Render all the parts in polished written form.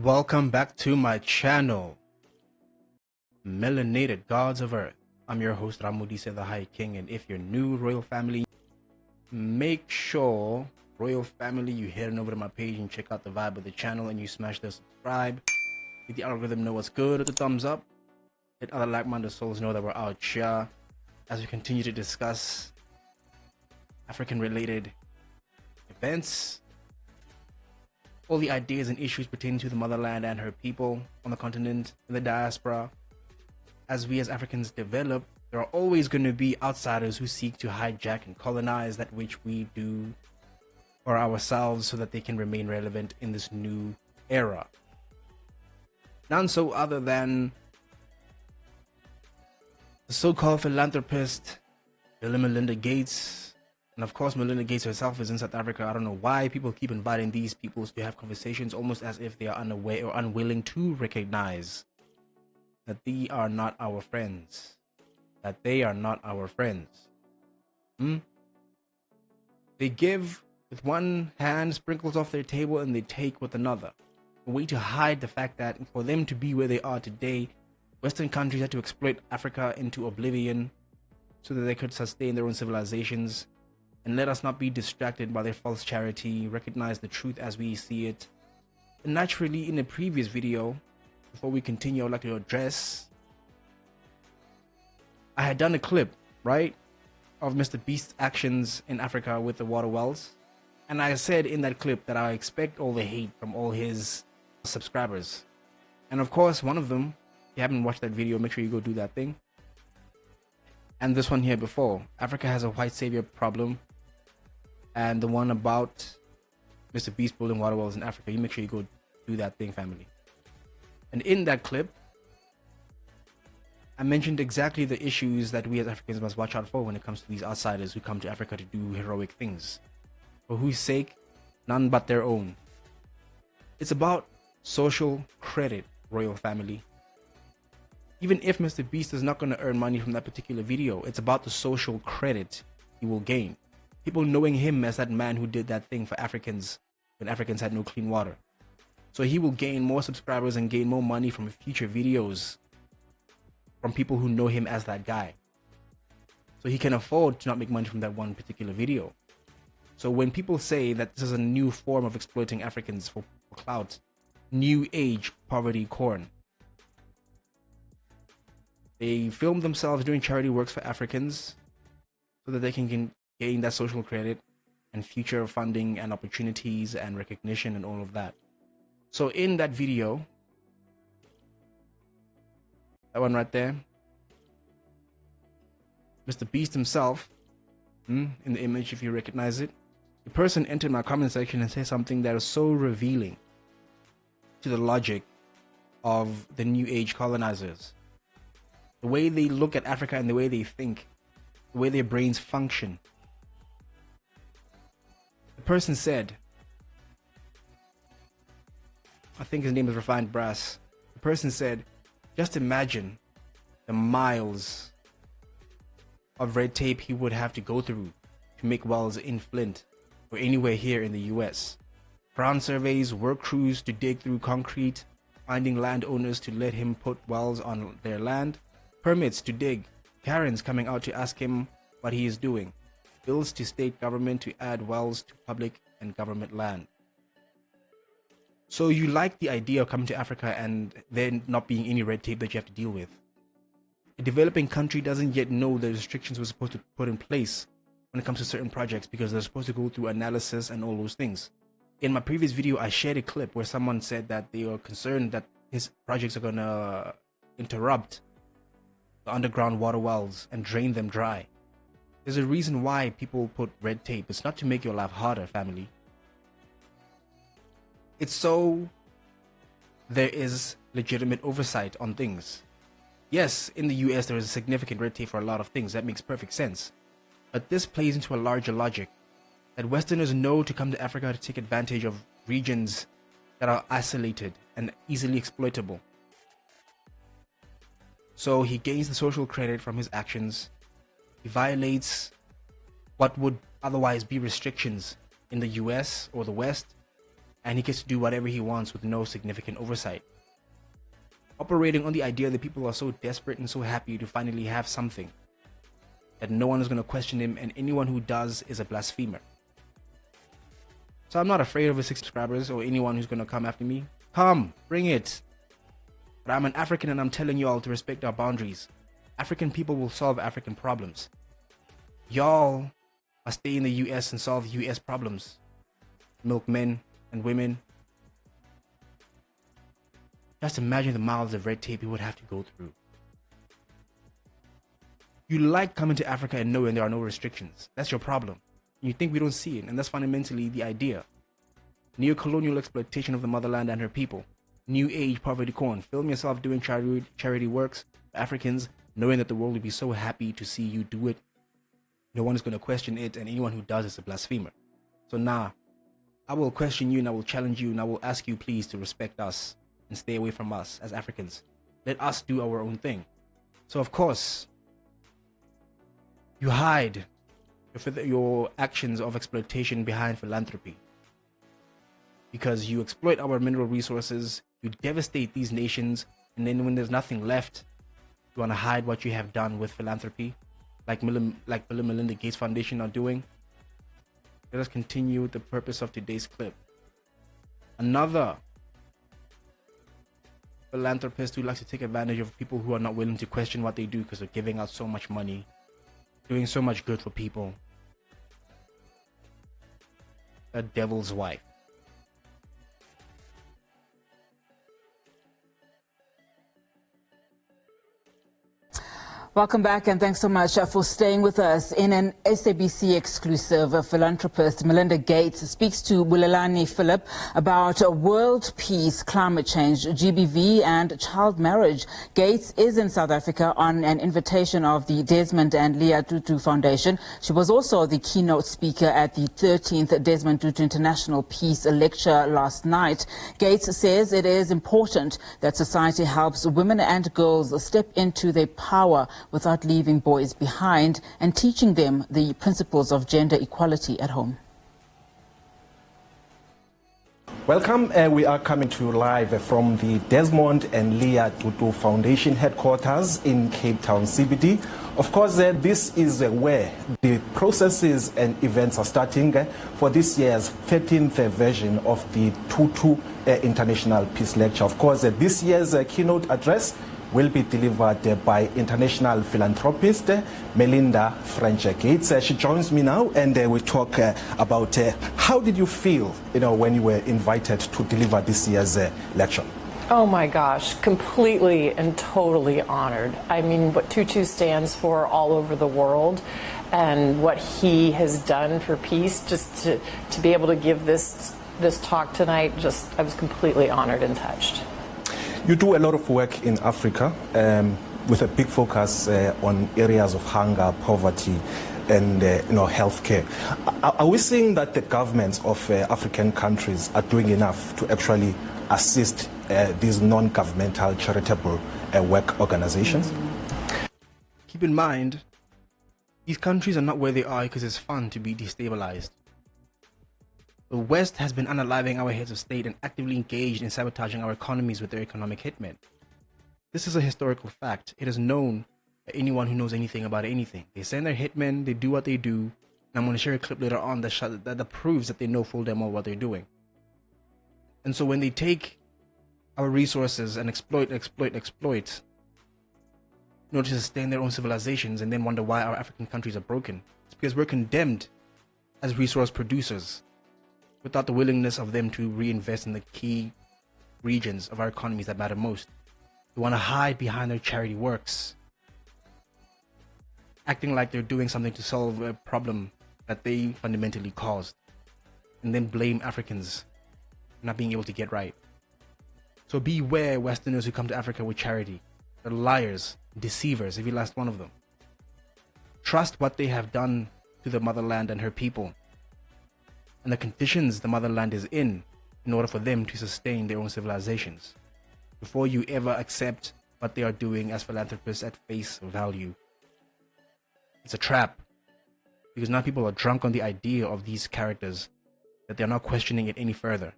Welcome back to my channel, Melanated Gods of Earth. I'm your host, MODISE The High King, and if you're new, Royal Family, make sure, Royal Family, you head on over to my page and check out the vibe of the channel, and you smash the subscribe. Let the algorithm know what's good with the thumbs up. Let other like-minded souls know that we're out here as we continue to discuss African-related events, all the ideas and issues pertaining to the motherland and her people on the continent, in the diaspora. As we as Africans develop, there are always going to be outsiders who seek to hijack and colonize that which we do for ourselves so that they can remain relevant in this new era. None so other than the so-called philanthropist Bill and Melinda Gates. And of course, Melinda Gates herself is in South Africa. I don't know why people keep inviting these people to have conversations, almost as if they are unaware or unwilling to recognize that they are not our friends. That they are not our friends. They give with one hand, sprinkles off their table, and they take with another. A way to hide the fact that for them to be where they are today, Western countries had to exploit Africa into oblivion so that they could sustain their own civilizations. And let us not be distracted by their false charity, recognize the truth as we see it. And naturally, in a previous video, before we continue, I would like to address, I had done a clip, right, of Mr. Beast's actions in Africa with the water wells. And I said in that clip that I expect all the hate from all his subscribers. And of course, one of them, if you haven't watched that video, make sure you go do that thing. And this one here before, Africa has a white savior problem. And the one about Mr. Beast building water wells in Africa, you make sure you go do that thing, family. And in that clip, I mentioned exactly the issues that we as Africans must watch out for when it comes to these outsiders who come to Africa to do heroic things. For whose sake, none but their own. It's about social credit, Royal Family. Even if Mr. Beast is not going to earn money from that particular video, it's about the social credit he will gain. People knowing him as that man who did that thing for Africans when Africans had no clean water. So he will gain more subscribers and gain more money from future videos from people who know him as that guy. So he can afford to not make money from that one particular video. So when people say that this is a new form of exploiting Africans for clout, new age poverty corn, they film themselves doing charity works for Africans so that they can gain that social credit and future funding and opportunities and recognition and all of that. So in that video, that one right there, Mr. Beast himself, in the image if you recognize it, the person entered my comment section and said something that is so revealing to the logic of the new age colonizers. The way they look at Africa and the way they think, the way their brains function. The person said, I think his name is Refined Brass. The person said, just imagine the miles of red tape he would have to go through to make wells in Flint or anywhere here in the US. Ground surveys, work crews to dig through concrete, finding landowners to let him put wells on their land, permits to dig, Karens coming out to ask him what he is doing, bills to state government to add wells to public and government land. So you like the idea of coming to Africa and there not being any red tape that you have to deal with. A developing country doesn't yet know the restrictions we're supposed to put in place when it comes to certain projects because they're supposed to go through analysis and all those things. In my previous video, I shared a clip where someone said that they are concerned that his projects are going to interrupt the underground water wells and drain them dry. There's a reason why people put red tape. It's not to make your life harder, family. It's so there is legitimate oversight on things. Yes, in the US there is significant red tape for a lot of things. That makes perfect sense. But this plays into a larger logic that Westerners know to come to Africa to take advantage of regions that are isolated and easily exploitable. So he gains the social credit from his actions. He violates what would otherwise be restrictions in the US or the West and he gets to do whatever he wants with no significant oversight. Operating on the idea that people are so desperate and so happy to finally have something that no one is going to question him, and anyone who does is a blasphemer. So I'm not afraid of his subscribers or anyone who's going to come after me. Come, bring it. But I'm an African, and I'm telling you all to respect our boundaries. African people will solve African problems. Y'all must stay in the US and solve US problems. Milk men and women. Just imagine the miles of red tape you would have to go through. You like coming to Africa and knowing there are no restrictions. That's your problem. You think we don't see it, and that's fundamentally the idea. Neo-colonial exploitation of the motherland and her people. New age poverty corn. Film yourself doing charity works for Africans, knowing that the world will be so happy to see you do it. No one is going to question it, and anyone who does is a blasphemer. So I will question you, and I will challenge you, and I will ask you please to respect us and stay away from us as Africans. Let us do our own thing. So of course, you hide your actions of exploitation behind philanthropy, because you exploit our mineral resources, you devastate these nations, and then when there's nothing left, you want to hide what you have done with philanthropy, like Bill and Melinda Gates Foundation are doing. Let us continue with the purpose of today's clip. Another philanthropist who likes to take advantage of people who are not willing to question what they do because they're giving out so much money, doing so much good for people. The devil's wife. Welcome back, and thanks so much for staying with us. In an SABC exclusive, philanthropist Melinda Gates speaks to Bulelani Philip about world peace, climate change, GBV and child marriage. Gates is in South Africa on an invitation of the Desmond and Leah Tutu Foundation. She was also the keynote speaker at the 13th Desmond Tutu International Peace Lecture last night. Gates says it is important that society helps women and girls step into their power without leaving boys behind, and teaching them the principles of gender equality at home. Welcome. We are coming to you live from the Desmond and Leah Tutu Foundation headquarters in Cape Town CBD. Of course, this is where the processes and events are starting for this year's 13th version of the Tutu International Peace Lecture. Of course, this year's keynote address will be delivered by international philanthropist Melinda French Gates. She joins me now, and we talk about how did you feel, when you were invited to deliver this year's lecture? Oh my gosh, completely and totally honored. I mean, what Tutu stands for all over the world, and what he has done for peace, just to be able to give this talk tonight, I was completely honored and touched. You do a lot of work in Africa with a big focus on areas of hunger, poverty, and healthcare. Are we seeing that the governments of African countries are doing enough to actually assist these non-governmental charitable work organizations? Keep in mind, these countries are not where they are because it's fun to be destabilized. The West has been unaliving our heads of state and actively engaged in sabotaging our economies with their economic hitmen. This is a historical fact. It is known by anyone who knows anything about anything. They send their hitmen, they do what they do, and I'm going to share a clip later on that proves that they know full damn well what they're doing. And so when they take our resources and exploit in order to sustain their own civilizations, and then wonder why our African countries are broken, it's because we're condemned as resource producers, without the willingness of them to reinvest in the key regions of our economies that matter most. They want to hide behind their charity works, acting like they're doing something to solve a problem that they fundamentally caused, and then blame Africans for not being able to get right. So beware Westerners who come to Africa with charity. They're liars, deceivers, every last one of them. Trust what they have done to the motherland and her people, and the conditions the motherland is in order for them to sustain their own civilizations, before you ever accept what they are doing as philanthropists at face value. It's a trap, because now people are drunk on the idea of these characters that they're not questioning it any further.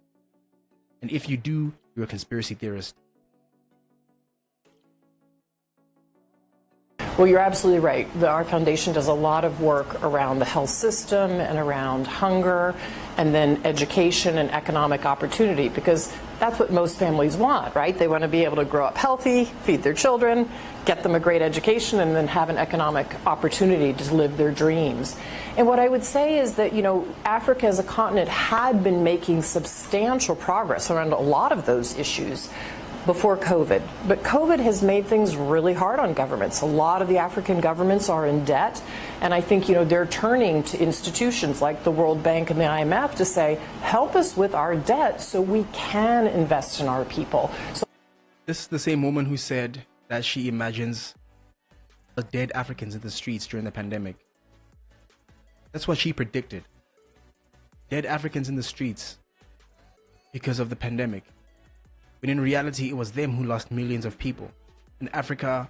And if you do, you're a conspiracy theorist. Well, you're absolutely right. Our foundation does a lot of work around the health system and around hunger, and then education and economic opportunity, because that's what most families want, right? They want to be able to grow up healthy, feed their children, get them a great education, and then have an economic opportunity to live their dreams. And what I would say is that, Africa as a continent had been making substantial progress around a lot of those issues before COVID. But COVID has made things really hard on governments. A lot of the African governments are in debt. And I think, they're turning to institutions like the World Bank and the IMF to say, help us with our debt so we can invest in our people. This is the same woman who said that she imagines the dead Africans in the streets during the pandemic. That's what she predicted. Dead Africans in the streets because of the pandemic. When in reality, it was them who lost millions of people. And Africa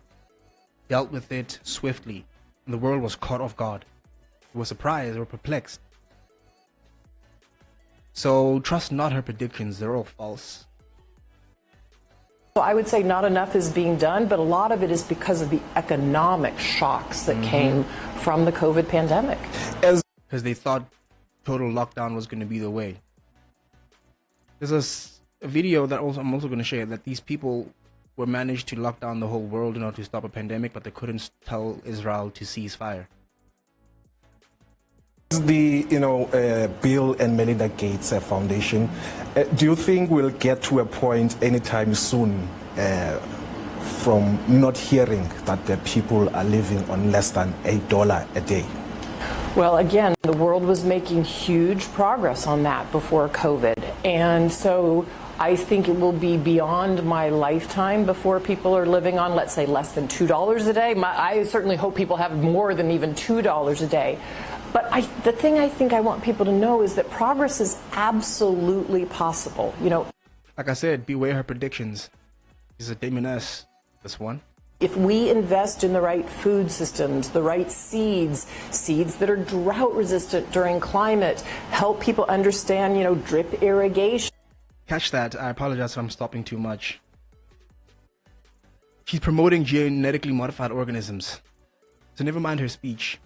dealt with it swiftly. And the world was caught off guard. They were surprised, they were perplexed. So trust not her predictions, they're all false. I would say not enough is being done, but a lot of it is because of the economic shocks that came from the COVID pandemic. Because they thought total lockdown was going to be the way. There's a video that I'm also going to share, that these people were managed to lock down the whole world in order to stop a pandemic, but they couldn't tell Israel to cease fire. The Bill and Melinda Gates Foundation, do you think we'll get to a point anytime soon from not hearing that the people are living on less than $8 a day? Well, again, the world was making huge progress on that before COVID. And so I think it will be beyond my lifetime before people are living on, let's say, less than $2 a day. I certainly hope people have more than even $2 a day. But the thing I think I want people to know is that progress is absolutely possible. Like I said, beware her predictions. She's a demoness, this one. If we invest in the right food systems, the right seeds that are drought resistant during climate, help people understand, drip irrigation. Catch that. I apologize if I'm stopping too much. She's promoting genetically modified organisms. So never mind her speech.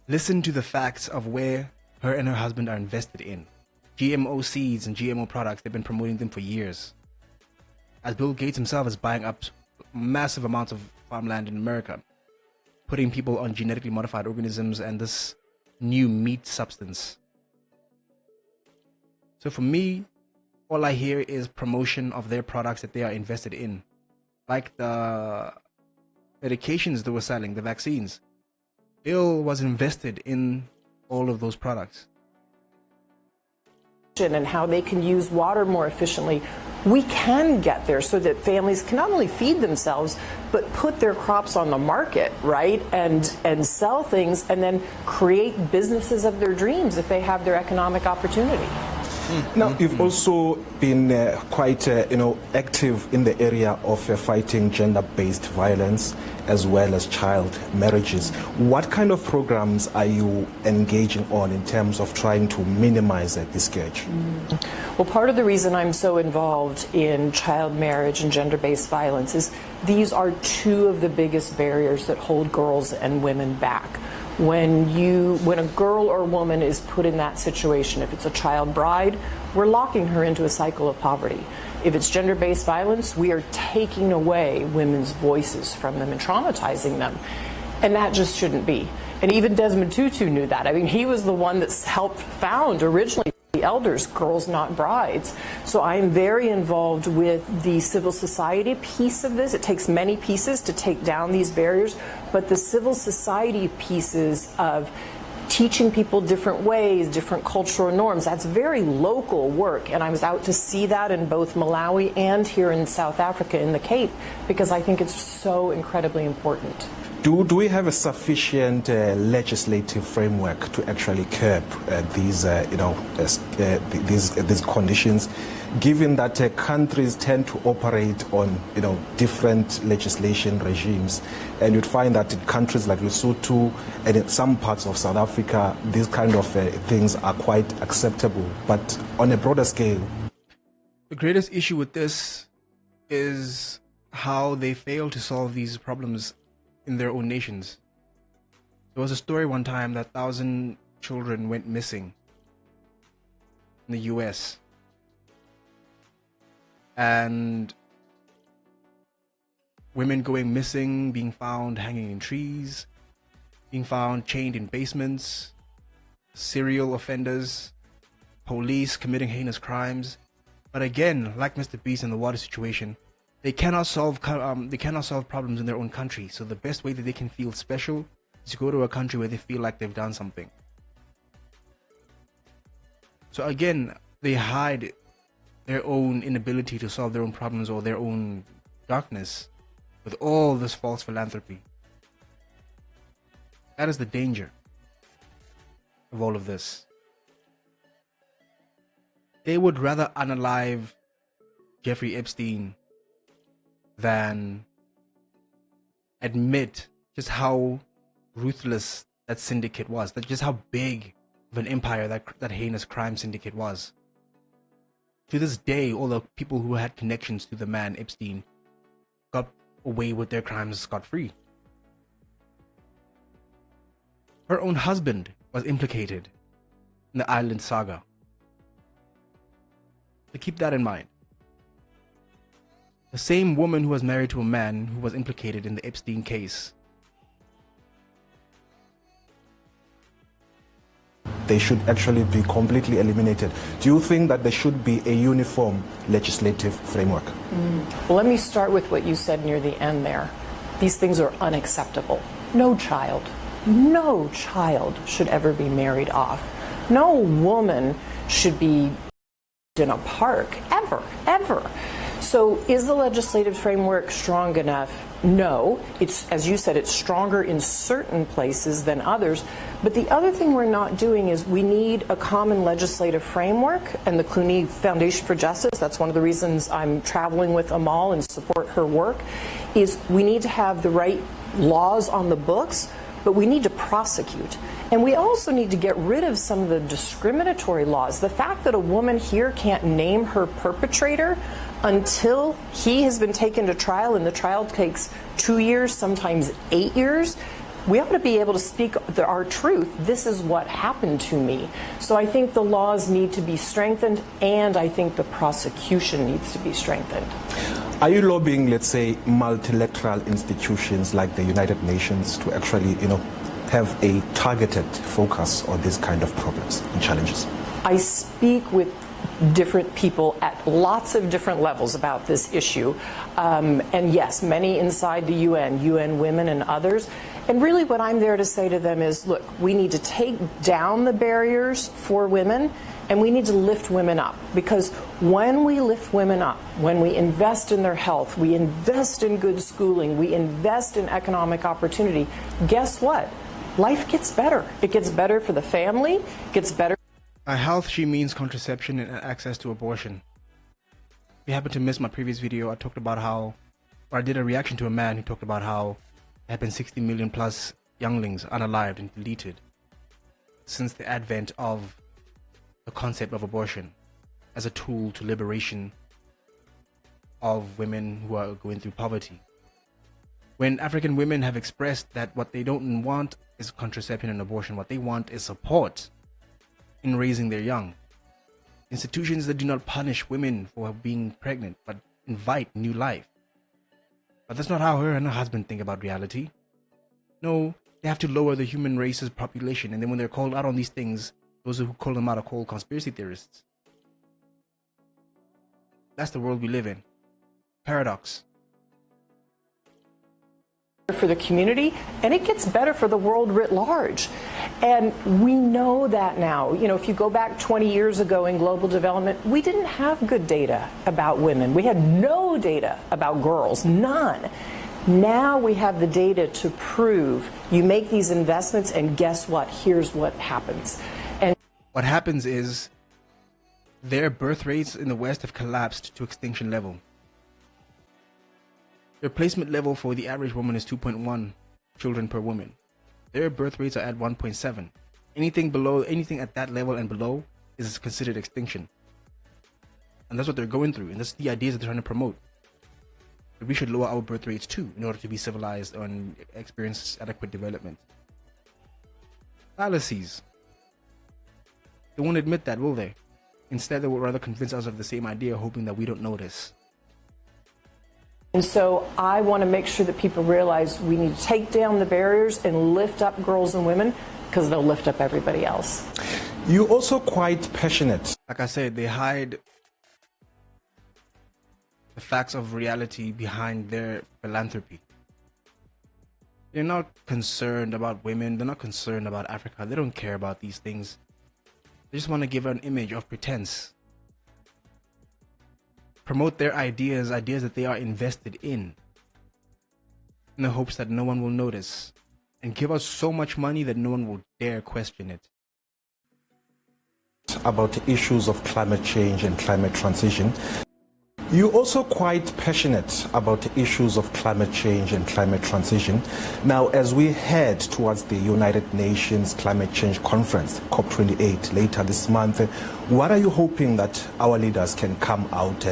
Listen to the facts of where her and her husband are invested in. GMO seeds and GMO products, they've been promoting them for years. As Bill Gates himself is buying up massive amounts of farmland in America, putting people on genetically modified organisms and this new meat substance. So for me, all I hear is promotion of their products that they are invested in. Like the medications they were selling, the vaccines. Bill was invested in all of those products. And how they can use water more efficiently. We can get there so that families can not only feed themselves, but put their crops on the market, right? And sell things and then create businesses of their dreams if they have their economic opportunity. Now, you've also been quite active in the area of fighting gender-based violence as well as child marriages. What kind of programs are you engaging on in terms of trying to minimize this scourge? Well, part of the reason I'm so involved in child marriage and gender-based violence is these are two of the biggest barriers that hold girls and women back. When a girl or woman is put in that situation, if it's a child bride, we're locking her into a cycle of poverty. If it's gender-based violence, we are taking away women's voices from them and traumatizing them. And that just shouldn't be. And even Desmond Tutu knew that. I mean, he was the one that helped found originally the Elders, Girls Not Brides. So I am very involved with the civil society piece of this. It takes many pieces to take down these barriers, but the civil society pieces of teaching people different ways, different cultural norms, that's very local work. And I was out to see that in both Malawi and here in South Africa in the Cape, because I think it's so incredibly important. Do we have a sufficient legislative framework to actually curb these conditions, given that countries tend to operate on different legislation regimes, and you'd find that in countries like Lesotho and in some parts of South Africa, these kind of things are quite acceptable, but on a broader scale. The greatest issue with this is how they fail to solve these problems in their own nations. There was a story one time that 1,000 children went missing in the US. And women going missing, being found hanging in trees, being found chained in basements, serial offenders, police committing heinous crimes. But again, like Mr. Beast in the water situation, they cannot solve problems in their own country. So the best way that they can feel special is to go to a country where they feel like they've done something. So again, they hide their own inability to solve their own problems or their own darkness with all this false philanthropy. That is the danger of all of this. They would rather unalive Jeffrey Epstein than admit just how ruthless that syndicate was, that just how big of an empire that heinous crime syndicate was. To this day, all the people who had connections to the man Epstein got away with their crimes scot-free. Her own husband was implicated in the island saga. So keep that in mind. The same woman who was married to a man who was implicated in the Epstein case. They should actually be completely eliminated. Do you think that there should be a uniform legislative framework? Well, let me start with what you said near the end there. These things are unacceptable. No child should ever be married off. No woman should be in a park, ever. So is the legislative framework strong enough? No. It's, as you said, it's stronger in certain places than others. But the other thing we're not doing is we need a common legislative framework, and the Clooney Foundation for Justice, that's one of the reasons I'm traveling with Amal and support her work, is we need to have the right laws on the books, but we need to prosecute. And we also need to get rid of some of the discriminatory laws. The fact that a woman here can't name her perpetrator until he has been taken to trial, and the trial takes 2 years, sometimes 8 years, we ought to be able to speak our truth. This is what happened to me. So I think the laws need to be strengthened, and I think the prosecution needs to be strengthened. Are you lobbying, let's say, multilateral institutions like the United Nations to actually, have a targeted focus on this kind of problems and challenges? I speak with different people at lots of different levels about this issue. And yes, many inside the UN Women and others. And really what I'm there to say to them is, look, we need to take down the barriers for women, and we need to lift women up. Because when we lift women up, when we invest in their health, we invest in good schooling, we invest in economic opportunity, guess what? Life gets better. It gets better for the family, it gets better. By health, she means contraception and access to abortion. If you happen to miss my previous video, I talked about I did a reaction to a man who talked about how there have been 60 million plus younglings unalived and deleted since the advent of the concept of abortion as a tool to liberation of women who are going through poverty. When African women have expressed that what they don't want is contraception and abortion, what they want is support in raising their young. Institutions that do not punish women for being pregnant but invite new life. But that's not how her and her husband think about reality. No, they have to lower the human race's population, and then when they're called out on these things, those who call them out are called conspiracy theorists. That's the world we live in. Paradox. For the community, and it gets better for the world writ large. And we know that now. If you go back 20 years ago in global development, we didn't have good data about women. We had no data about girls, none. Now we have the data to prove you make these investments, and guess what? Here's what happens. And what happens is their birth rates in the West have collapsed to extinction level. The replacement level for the average woman is 2.1 children per woman. Their birth rates are at 1.7. Anything at that level and below is considered extinction. And that's what they're going through. And that's the ideas that they're trying to promote. That we should lower our birth rates too in order to be civilized and experience adequate development. Fallacies. They won't admit that, will they? Instead, they will rather convince us of the same idea, hoping that we don't notice. And so I want to make sure that people realize we need to take down the barriers and lift up girls and women, because they'll lift up everybody else. You're also quite passionate. Like I said, they hide the facts of reality behind their philanthropy. They're not concerned about women. They're not concerned about Africa. They don't care about these things. They just want to give an image of pretense. Promote their ideas that they are invested in the hopes that no one will notice. And give us so much money that no one will dare question it. About issues of climate change and climate transition. You're also quite passionate about issues of climate change and climate transition. Now, as we head towards the United Nations Climate Change Conference, COP28, later this month, what are you hoping that our leaders can come out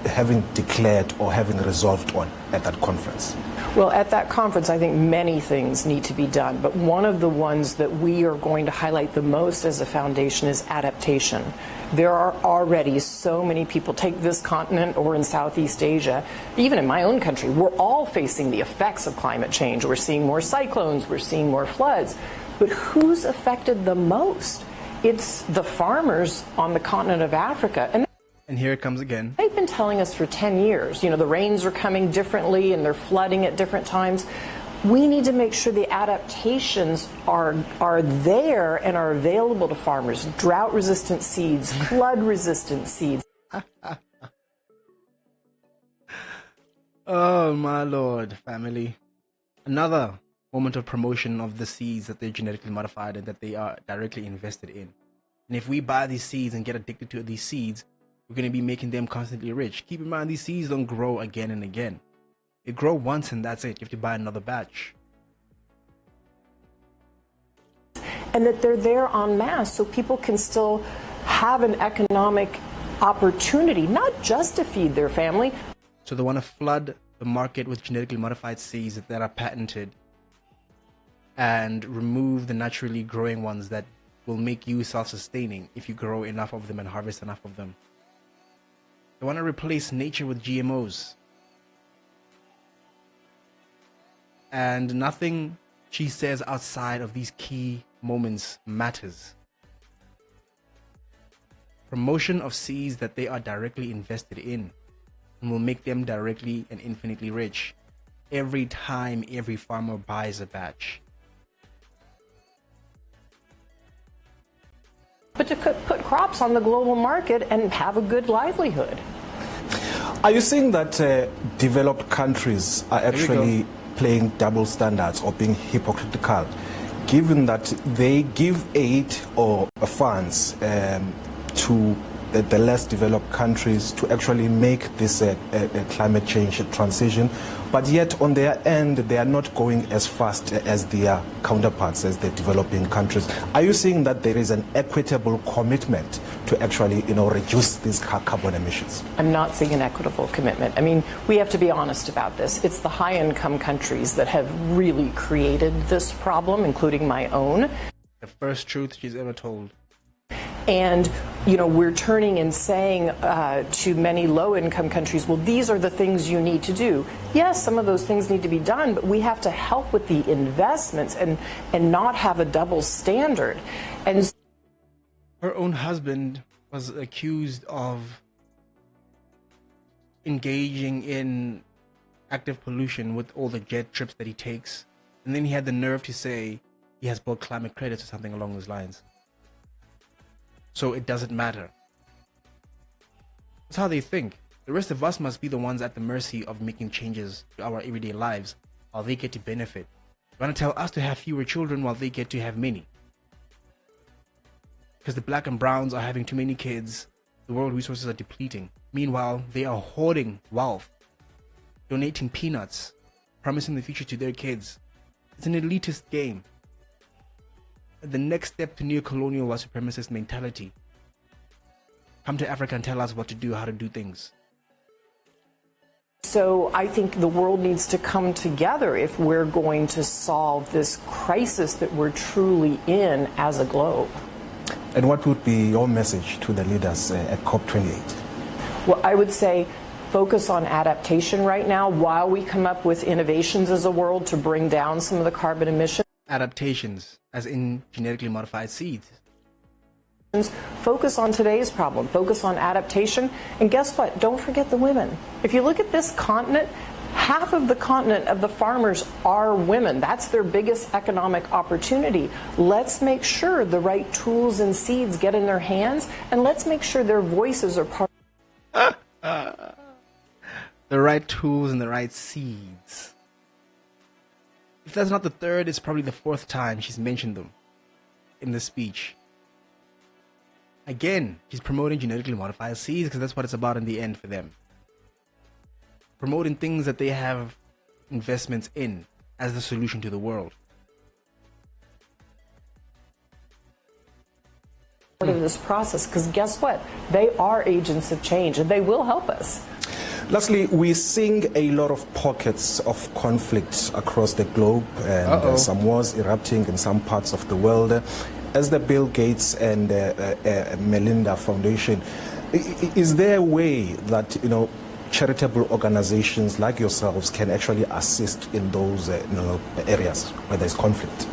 having declared or having resolved on at that conference? Well, at that conference, I think many things need to be done, but one of the ones that we are going to highlight the most as a foundation is adaptation. There are already so many people, take this continent or in Southeast Asia, even in my own country, we're all facing the effects of climate change. We're seeing more cyclones, we're seeing more floods, but who's affected the most? It's the farmers on the continent of Africa. And here it comes again. They've been telling us for 10 years, you know, the rains are coming differently and they're flooding at different times. We need to make sure the adaptations are there and are available to farmers. Drought-resistant seeds, flood-resistant seeds. Oh, my Lord, family. Another moment of promotion of the seeds that they're genetically modified and that they are directly invested in. And if we buy these seeds and get addicted to these seeds, we're going to be making them constantly rich. Keep in mind, these seeds don't grow again and again. They grow once and that's it. You have to buy another batch. And that they're there en masse so people can still have an economic opportunity, not just to feed their family. So they want to flood the market with genetically modified seeds that are patented and remove the naturally growing ones that will make you self-sustaining if you grow enough of them and harvest enough of them. They want to replace nature with GMOs. And nothing she says outside of these key moments matters. Promotion of seeds that they are directly invested in and will make them directly and infinitely rich every time every farmer buys a batch. But to put crops on the global market and have a good livelihood. Are you saying that developed countries are actually playing double standards or being hypocritical, given that they give aid or funds to the less developed countries to actually make this climate change transition, but yet on their end they are not going as fast as their counterparts, as the developing countries? Are you seeing that there is an equitable commitment to actually, reduce these carbon emissions? I'm not seeing an equitable commitment. I mean, we have to be honest about this. It's the high-income countries that have really created this problem, including my own. The first truth she's ever told. And, we're turning and saying to many low-income countries, well, these are the things you need to do. Yes, some of those things need to be done, but we have to help with the investments and not have a double standard. And her own husband was accused of engaging in active pollution with all the jet trips that he takes. And then he had the nerve to say he has bought climate credits or something along those lines. So it doesn't matter. That's how they think. The rest of us must be the ones at the mercy of making changes to our everyday lives while they get to benefit. They want to tell us to have fewer children while they get to have many. Because the black and browns are having too many kids, the world resources are depleting. Meanwhile, they are hoarding wealth, donating peanuts, promising the future to their kids. It's an elitist game. The next step to neo-colonial white supremacist mentality. come to Africa and tell us what to do, how to do things. So I think the world needs to come together if we're going to solve this crisis that we're truly in as a globe. And what would be your message to the leaders at COP28? Well, I would say focus on adaptation right now while we come up with innovations as a world to bring down some of the carbon emissions. Adaptations, as in genetically modified seeds. Focus on today's problem. Focus on adaptation. And guess what? Don't forget the women. If you look at this continent, half of the continent of the farmers are women. That's their biggest economic opportunity. Let's make sure the right tools and seeds get in their hands, and let's make sure their voices are part The right tools and the right seeds. If that's not the third, it's probably the fourth time she's mentioned them in the speech. Again, she's promoting genetically modified seeds because that's what it's about in the end for them. Promoting things that they have investments in as the solution to the world. of this process, because guess what? They are agents of change and they will help us. Lastly, we're seeing a lot of pockets of conflict across the globe, and some wars erupting in some parts of the world. As the Bill Gates and Melinda Foundation, is there a way that charitable organizations like yourselves can actually assist in those areas where there's conflict?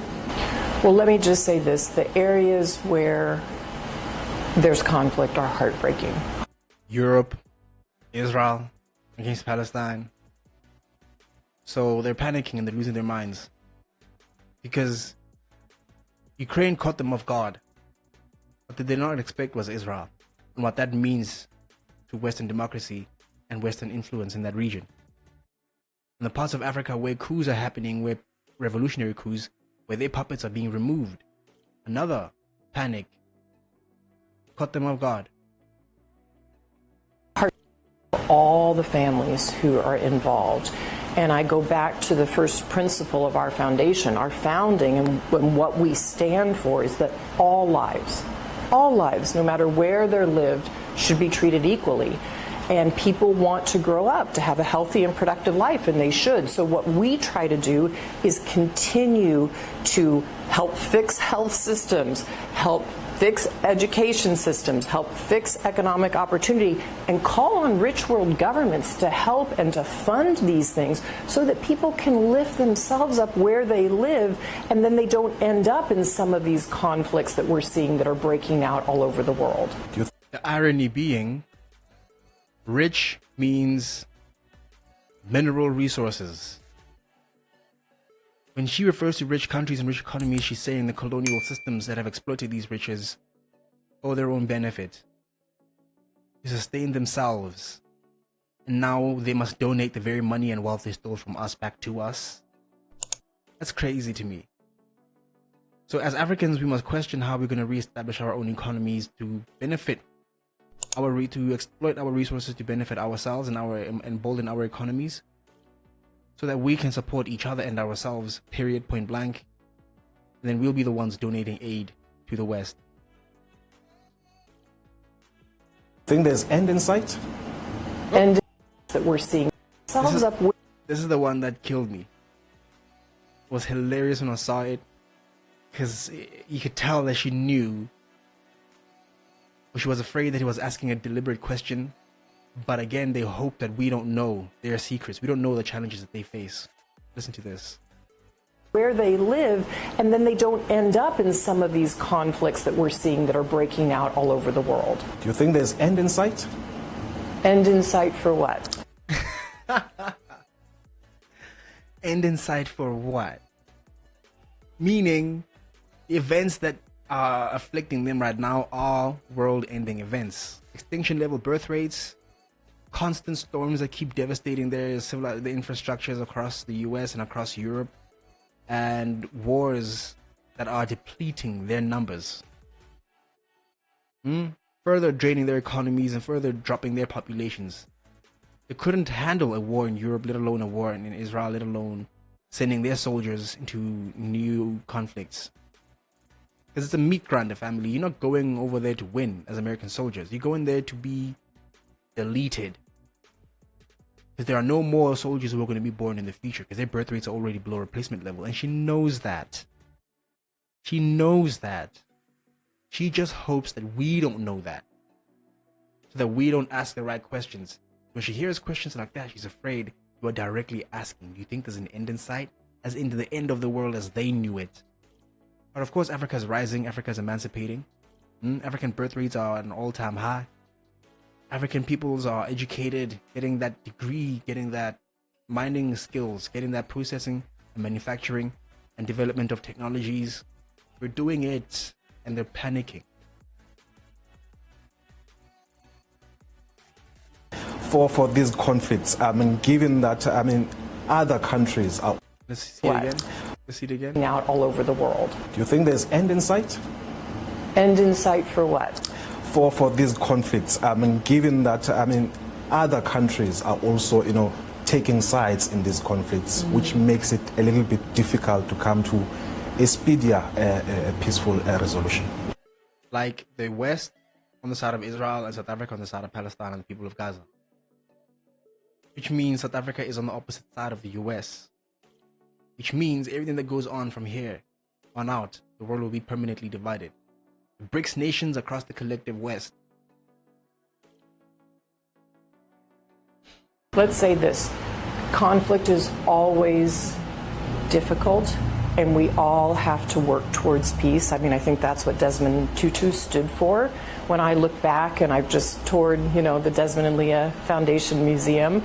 Well, let me just say this: the areas where there's conflict are heartbreaking. Europe, Israel against Palestine. So they're panicking and they're losing their minds because Ukraine caught them off guard. What they did not expect was Israel and what that means to Western democracy and Western influence in that region. In the parts of Africa where coups are happening, where revolutionary coups, where their puppets are being removed, another panic caught them off guard. All the families who are involved. And I go back to the first principle of our foundation, our founding, and what we stand for is that all lives, no matter where they're lived, should be treated equally. And people want to grow up to have a healthy and productive life, and they should. So what we try to do is continue to help fix health systems, help fix education systems, help fix economic opportunity, and call on rich world governments to help and to fund these things so that people can lift themselves up where they live, and then they don't end up in some of these conflicts that we're seeing that are breaking out all over the world. The irony being, rich means mineral resources. When she refers to rich countries and rich economies, she's saying the colonial systems that have exploited these riches for their own benefit, to sustain themselves. And now they must donate the very money and wealth they stole from us back to us. That's crazy to me. So as Africans, we must question how we're going to reestablish our own economies to benefit to exploit our resources to benefit ourselves and embolden our economies, so that we can support each other and ourselves, period, point blank. And then we'll be the ones donating aid to the West. Think there's end in sight? And that we're seeing ourselves up with. This is the one that killed me. It was hilarious when I saw it, because you could tell that she knew, or she was afraid that he was asking a deliberate question. But again, they hope that we don't know their secrets. We don't know the challenges that they face. Listen to this. Where they live, and then they don't end up in some of these conflicts that we're seeing that are breaking out all over the world. Do you think there's end in sight? End in sight for what? End in sight for what? Meaning, the events that are afflicting them right now are world-ending events. Extinction-level birth rates, constant storms that keep devastating the infrastructures across the US and across Europe, and wars that are depleting their numbers, further draining their economies and further dropping their populations. They couldn't handle a war in Europe, let alone a war in Israel, let alone sending their soldiers into new conflicts. Because it's a meat grinder family. You're not going over there to win as American soldiers. You're going there to be deleted. Because there are no more soldiers who are going to be born in the future, because their birth rates are already below replacement level. And she knows that. She knows that. She just hopes that we don't know that. So that we don't ask the right questions. When she hears questions like that, she's afraid you are directly asking, do you think there's an end in sight? As into the end of the world as they knew it. But of course, Africa is rising. Africa is emancipating. African birth rates are at an all-time high. African peoples are educated, getting that degree, getting that mining skills, getting that processing and manufacturing and development of technologies. We're doing it, and they're panicking. For these conflicts, given that, other countries are... Let's see it again. Let's see it again. Out all over the world. Do you think there's end in sight? End in sight for what? For these conflicts, given that, other countries are also, taking sides in these conflicts, which makes it a little bit difficult to come to a speedier, peaceful resolution. Like the West on the side of Israel and South Africa on the side of Palestine and the people of Gaza. Which means South Africa is on the opposite side of the US. Which means everything that goes on from here on out, the world will be permanently divided. The BRICS nations across the collective West. Let's say this. Conflict is always difficult, and we all have to work towards peace. I mean, I think that's what Desmond Tutu stood for. When I look back, and I've just toured, the Desmond and Leah Foundation Museum,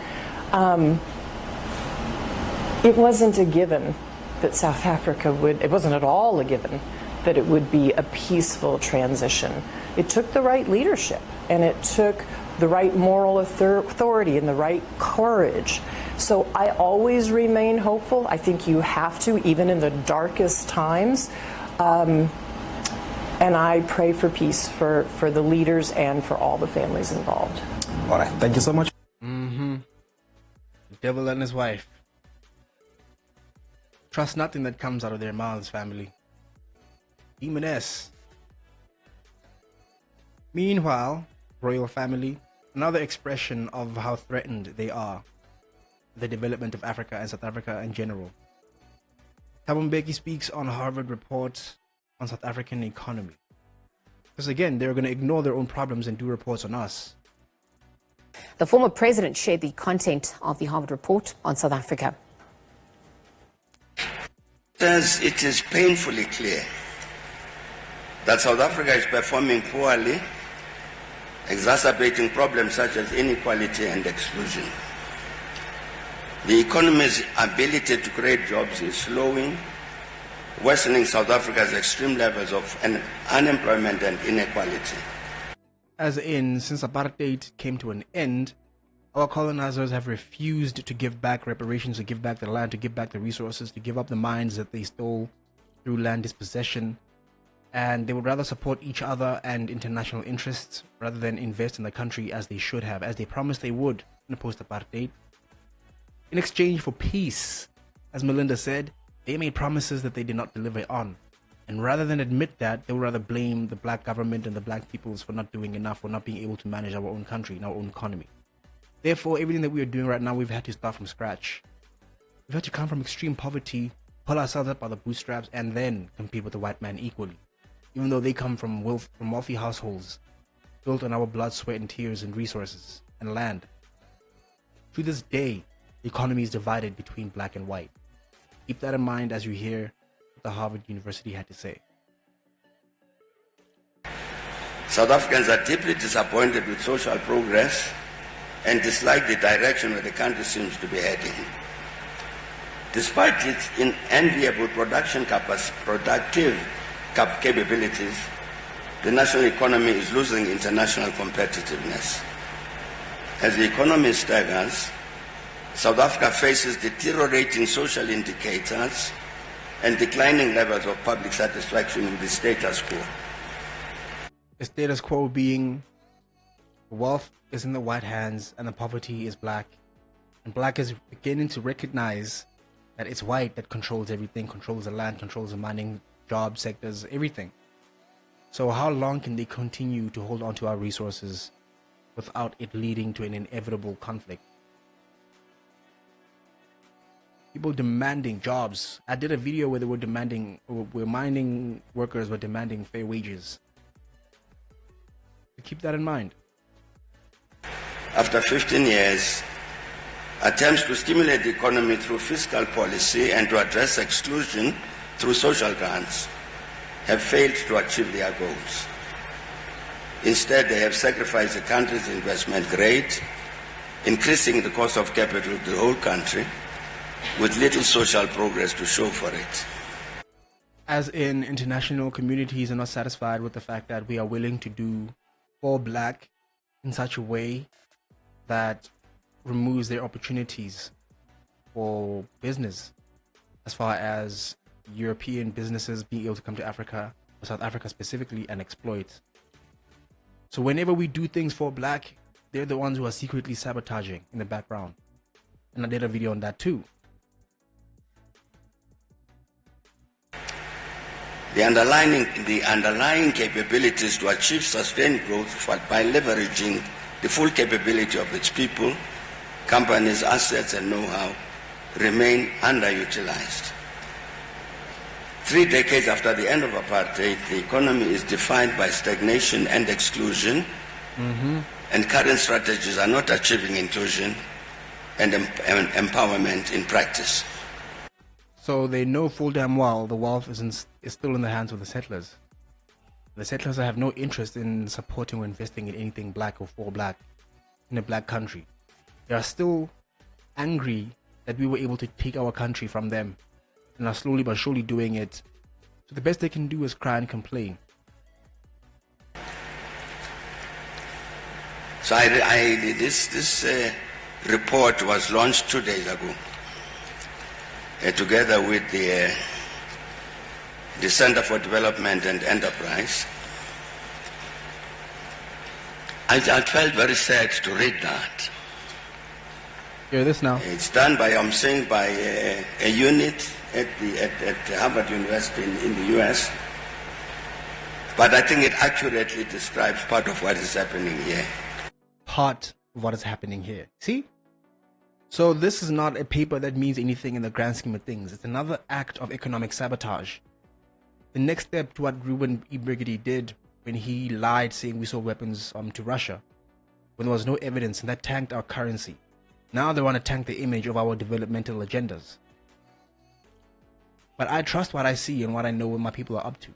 it wasn't a given that South Africa would, it wasn't at all a given that it would be a peaceful transition. It took the right leadership, and it took the right moral authority and the right courage. So I always remain hopeful. I think you have to, even in the darkest times. And I pray for peace for the leaders and for all the families involved. All right. Thank you so much. The devil and his wife. Trust nothing that comes out of their mouths, family. Demoness. Meanwhile, royal family, another expression of how threatened they are. The development of Africa and South Africa in general. Thabo Mbeki speaks on Harvard report on South African economy. Because again, they're going to ignore their own problems and do reports on us. The former president shared the content of the Harvard report on South Africa. As it is painfully clear that South Africa is performing poorly, exacerbating problems such as inequality and exclusion. The economy's ability to create jobs is slowing, worsening South Africa's extreme levels of unemployment and inequality. As in, since apartheid came to an end, our colonizers have refused to give back reparations, to give back the land, to give back the resources, to give up the mines that they stole through land dispossession. And they would rather support each other and international interests rather than invest in the country as they should have, as they promised they would in the post-apartheid. In exchange for peace, as Melinda said, they made promises that they did not deliver on. And rather than admit that, they would rather blame the black government and the black peoples for not doing enough, for not being able to manage our own country and our own economy. Therefore, everything that we are doing right now, we've had to start from scratch. We've had to come from extreme poverty, pull ourselves up by the bootstraps, and then compete with the white man equally. Even though they come from wealthy households, built on our blood, sweat, and tears and resources and land. To this day, the economy is divided between black and white. Keep that in mind as you hear what the Harvard University had to say. South Africans are deeply disappointed with social progress and dislike the direction where the country seems to be heading. Despite its enviable productive capabilities, the national economy is losing international competitiveness. As the economy staggers, South Africa faces deteriorating social indicators and declining levels of public satisfaction with the status quo. The status quo being wealth is in the white hands and the poverty is black. And black is beginning to recognize that it's white that controls everything, controls the land, controls the mining, job sectors, everything. So how long can they continue to hold on to our resources without it leading to an inevitable conflict? People demanding jobs. I did a video where they were mining workers were demanding fair wages. So keep that in mind. After 15 years, attempts to stimulate the economy through fiscal policy and to address exclusion through social grants have failed to achieve their goals. Instead, they have sacrificed the country's investment grade, increasing the cost of capital to the whole country, with little social progress to show for it. As in, international communities are not satisfied with the fact that we are willing to do for black in such a way that removes their opportunities for business, as far as European businesses being able to come to Africa, or South Africa specifically, and exploit. So whenever we do things for black, they're the ones who are secretly sabotaging in the background. And I did a video on that too. The underlying capabilities to achieve sustained growth by leveraging the full capability of its people, companies, assets, and know-how remain underutilized. 3 decades after the end of apartheid, the economy is defined by stagnation and exclusion, and current strategies are not achieving inclusion and empowerment in practice. So they know full damn well the wealth is still in the hands of the settlers. The settlers have no interest in supporting or investing in anything black or for black in a black country. They are still angry that we were able to take our country from them, and are slowly but surely doing it. So the best they can do is cry and complain. So this report was launched 2 days ago, together with the Center for Development and Enterprise. I felt very sad to read that. Hear this now. It's done by, I'm saying, by a unit at Harvard University in the US. But I think it accurately describes part of what is happening here. Part of what is happening here. See? So this is not a paper that means anything in the grand scheme of things. It's another act of economic sabotage. The next step to what Ruben E. Brigady did when he lied saying we sold weapons to Russia, when there was no evidence, and that tanked our currency. Now they want to tank the image of our developmental agendas. But I trust what I see and what I know what my people are up to.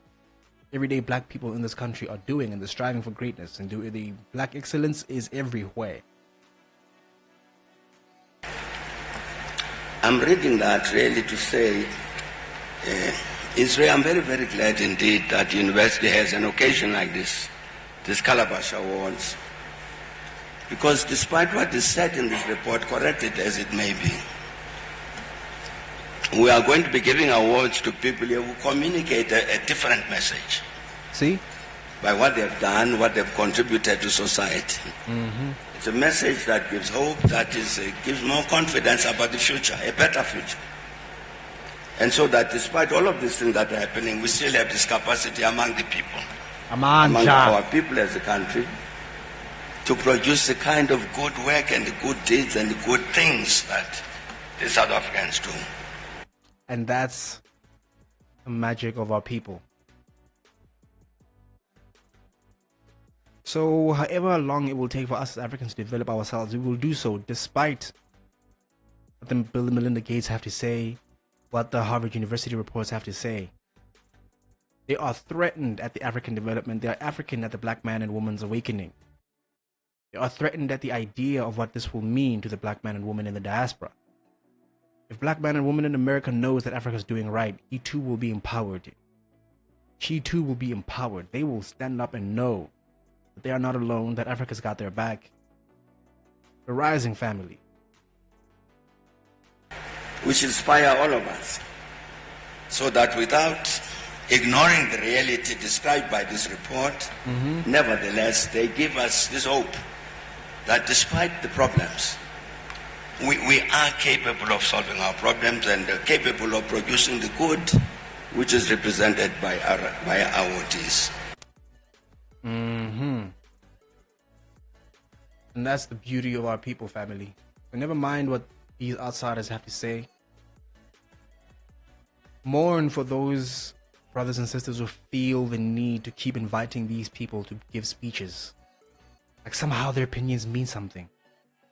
Everyday black people in this country are doing, and they're striving for greatness, and the black excellence is everywhere. I'm reading that really to say, Israel, I'm very, very glad indeed that the university has an occasion like this Calabash Awards. Because despite what is said in this report, corrected as it may be, we are going to be giving awards to people who communicate a different message. See? By what they've done, what they've contributed to society. It's a message that gives hope, that gives more confidence about the future, a better future. And so that despite all of these things that are happening, we still have this capacity among the people, among our people as a country, to produce the kind of good work and the good deeds and the good things that the South Africans do. And that's the magic of our people. So however long it will take for us as Africans to develop ourselves, we will do so despite what the Bill and Melinda Gates have to say, what the Harvard University reports have to say. They are threatened at the African development. They are African at the black man and woman's awakening. They are threatened at the idea of what this will mean to the black man and woman in the diaspora. If black man and woman in America knows that Africa is doing right, he too will be empowered. She too will be empowered. They will stand up and know that they are not alone, that Africa's got their back. The rising family. We should inspire all of us so that without ignoring the reality described by this report, nevertheless, they give us this hope that despite the problems, we are capable of solving our problems and capable of producing the good which is represented by our awardees. And that's the beauty of our people, family. So never mind what these outsiders have to say. Mourn for those brothers and sisters who feel the need to keep inviting these people to give speeches. Like somehow their opinions mean something.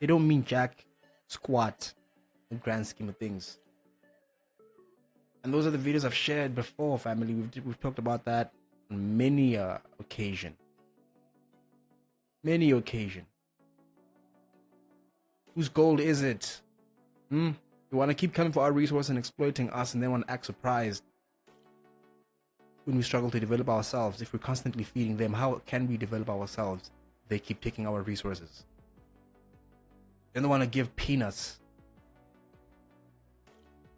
They don't mean jack squat in the grand scheme of things. And those are the videos I've shared before, family. We've talked about that on many occasion. Many occasion. Whose gold is it? You want to keep coming for our resources and exploiting us, and then want to act surprised when we struggle to develop ourselves. If we're constantly feeding them, how can we develop ourselves if they keep taking our resources? Then they want to give peanuts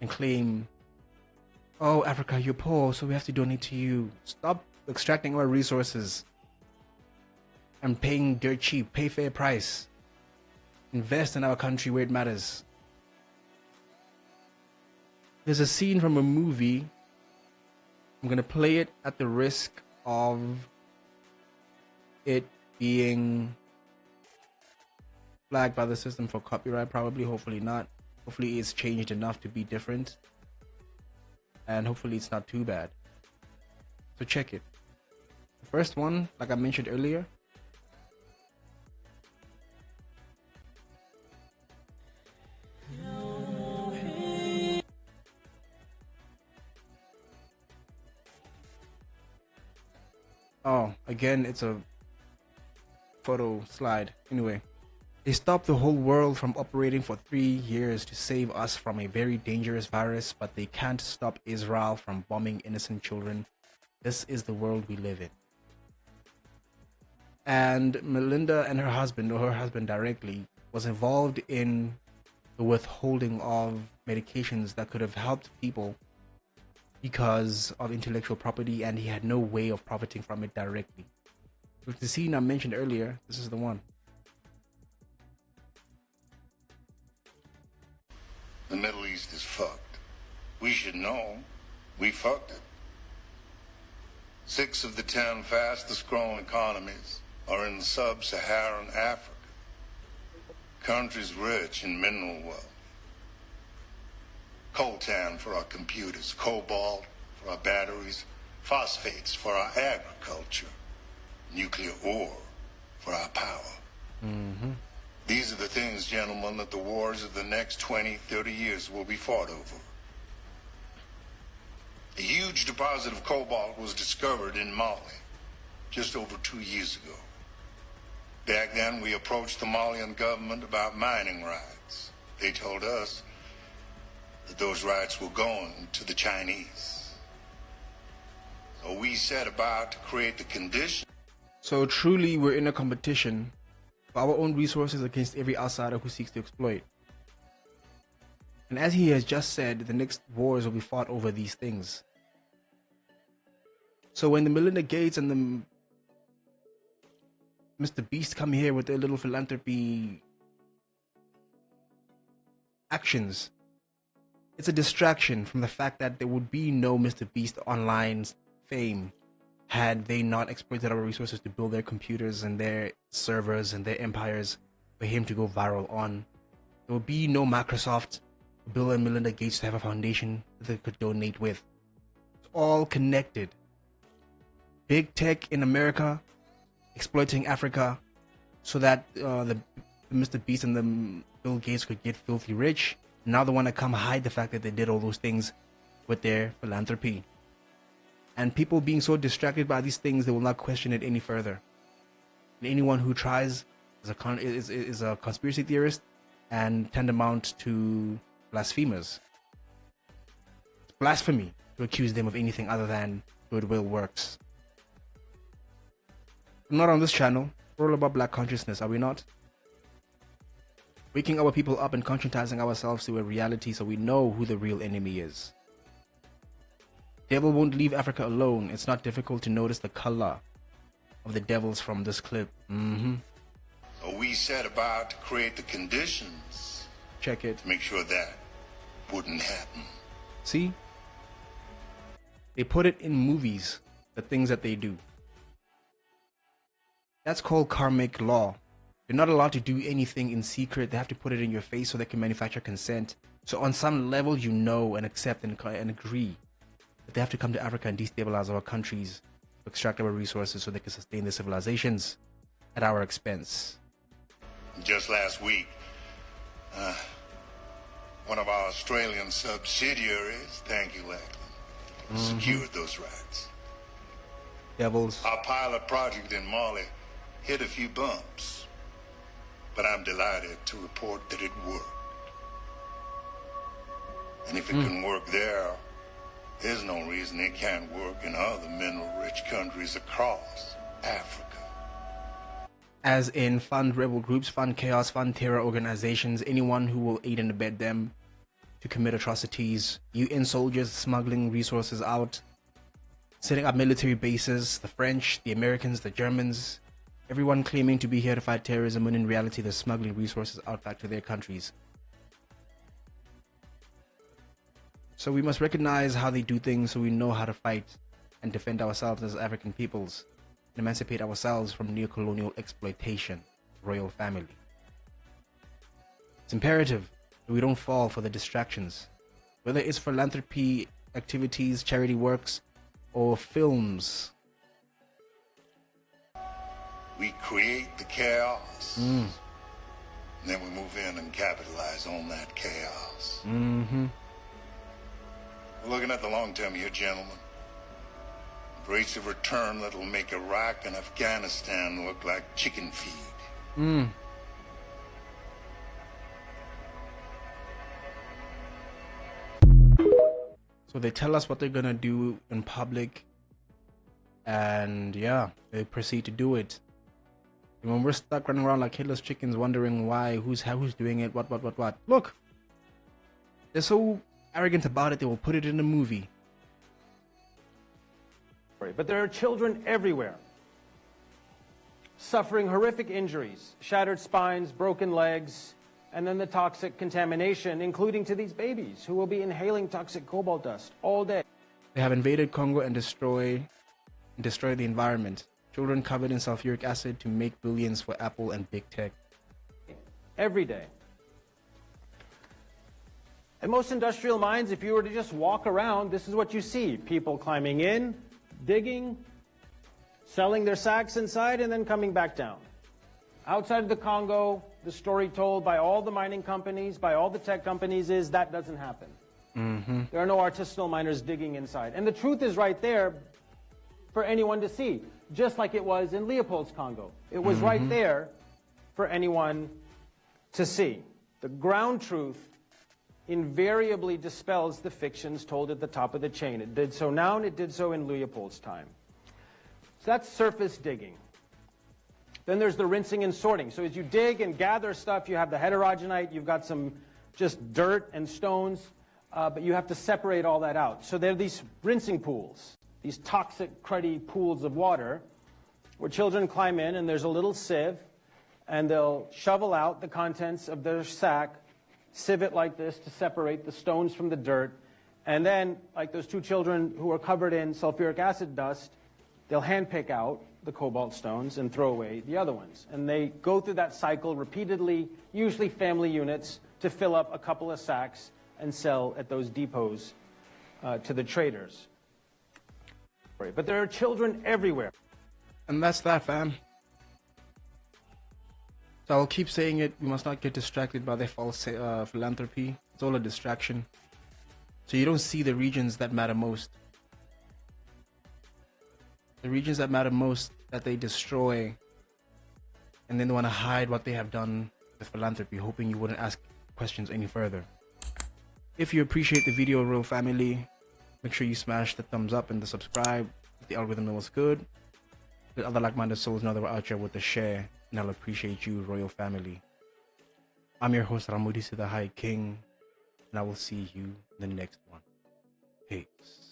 and claim, oh, Africa, you're poor, so we have to donate to you. Stop extracting our resources and paying dirt cheap. Pay fair price. Invest in our country where it matters. There's a scene from a movie. I'm going to play it at the risk of it being flagged by the system for copyright. Probably, hopefully not. Hopefully it's changed enough to be different. And hopefully it's not too bad. So check it. The first one, like I mentioned earlier, oh, again, it's a photo slide. Anyway, they stopped the whole world from operating for 3 years to save us from a very dangerous virus, but they can't stop Israel from bombing innocent children. This is the world we live in. And Melinda and her husband, or her husband directly, was involved in the withholding of medications that could have helped people because of intellectual property, and he had no way of profiting from it directly. With the scene I mentioned earlier, this is the one. The Middle East is fucked. We should know. We fucked it. 6 of the 10 fastest growing economies are in sub-Saharan Africa. Countries rich in mineral wealth. Coltan for our computers, cobalt for our batteries, phosphates for our agriculture, nuclear ore for our power. These are the things, gentlemen, that the wars of the next 20, 30 years will be fought over. A huge deposit of cobalt was discovered in Mali just over 2 years ago. Back then, we approached the Malian government about mining rights. They told us that those rights were going to the Chinese. So we set about to create the conditions. So truly, we're in a competition for our own resources against every outsider who seeks to exploit. And as he has just said, the next wars will be fought over these things. So when the Melinda Gates and the Mr. Beast come here with their little philanthropy actions, it's a distraction from the fact that there would be no Mr. Beast online fame had they not exploited our resources to build their computers and their servers and their empires for him to go viral on. There would be no Microsoft, Bill and Melinda Gates to have a foundation that they could donate with. It's all connected. Big tech in America exploiting Africa so that the Mr. Beast and the Bill Gates could get filthy rich. Now they want to come hide the fact that they did all those things with their philanthropy. And people being so distracted by these things, they will not question it any further. And anyone who tries is a conspiracy theorist and tantamount to blasphemers. It's blasphemy to accuse them of anything other than goodwill works. Not on this channel. We're all about black consciousness, are we not? Waking our people up and conscientizing ourselves to a reality so we know who the real enemy is. Devil won't leave Africa alone. It's not difficult to notice the color of the devils from this clip. So we set about to create the conditions. Check it. To make sure that wouldn't happen. See? They put it in movies, the things that they do. That's called karmic law. They're not allowed to do anything in secret. They have to put it in your face so they can manufacture consent. So on some level, you know and accept and agree that they have to come to Africa and destabilize our countries, extract our resources so they can sustain their civilizations at our expense. Just last week, one of our Australian subsidiaries, thank you, Lachlan, secured those rights. Devils. Our pilot project in Mali hit a few bumps, but I'm delighted to report that it worked. And if it can work there, there's no reason it can't work in other mineral-rich countries across Africa. As in fund rebel groups, fund chaos, fund terror organizations, anyone who will aid and abet them to commit atrocities, UN soldiers smuggling resources out, setting up military bases, the French, the Americans, the Germans, everyone claiming to be here to fight terrorism when in reality they're smuggling resources out back to their countries. So we must recognize how they do things so we know how to fight and defend ourselves as African peoples and emancipate ourselves from neo-colonial exploitation, royal family. It's imperative that we don't fall for the distractions, whether it's philanthropy activities, charity works, or films. We create the chaos, and then we move in and capitalize on that chaos. We're looking at the long term here, gentlemen. Rates of return that'll make Iraq and Afghanistan look like chicken feed. So they tell us what they're gonna do in public, and yeah, they proceed to do it. And when we're stuck running around like headless chickens, wondering why, who's doing it, what. Look, they're so arrogant about it, they will put it in a movie. But there are children everywhere suffering horrific injuries, shattered spines, broken legs, and then the toxic contamination, including to these babies who will be inhaling toxic cobalt dust all day. They have invaded Congo and destroyed the environment. Children covered in sulfuric acid to make billions for Apple and big tech. Every day. At most industrial mines, if you were to just walk around, this is what you see. People climbing in, digging, selling their sacks inside, and then coming back down. Outside of the Congo, the story told by all the mining companies, by all the tech companies, is that doesn't happen. There are no artisanal miners digging inside. And the truth is right there for anyone to see, just like it was in Leopold's Congo. It was right there for anyone to see. The ground truth invariably dispels the fictions told at the top of the chain. It did so now, and it did so in Leopold's time. So that's surface digging. Then there's the rinsing and sorting. So as you dig and gather stuff, you have the heterogenite, you've got some just dirt and stones, but you have to separate all that out. So there are these rinsing pools, these toxic, cruddy pools of water, where children climb in, and there's a little sieve, and they'll shovel out the contents of their sack, sieve it like this to separate the stones from the dirt, and then, like those two children who are covered in sulfuric acid dust, they'll handpick out the cobalt stones and throw away the other ones. And they go through that cycle repeatedly, usually family units, to fill up a couple of sacks and sell at those depots to the traders. But there are children everywhere. And that's that, fam. So I'll keep saying it, we must not get distracted by their false philanthropy. It's all a distraction. So you don't see the regions that matter most. The regions that matter most that they destroy, and then they want to hide what they have done with philanthropy, hoping you wouldn't ask questions any further. If you appreciate the video, Royal Family, make sure you smash the thumbs up and the subscribe. If the algorithm knows what's good, let other like-minded souls know that we're out here with the share, and I'll appreciate you, Royal Family. I'm your host, MODISE The High King, and I will see you in the next one. Peace.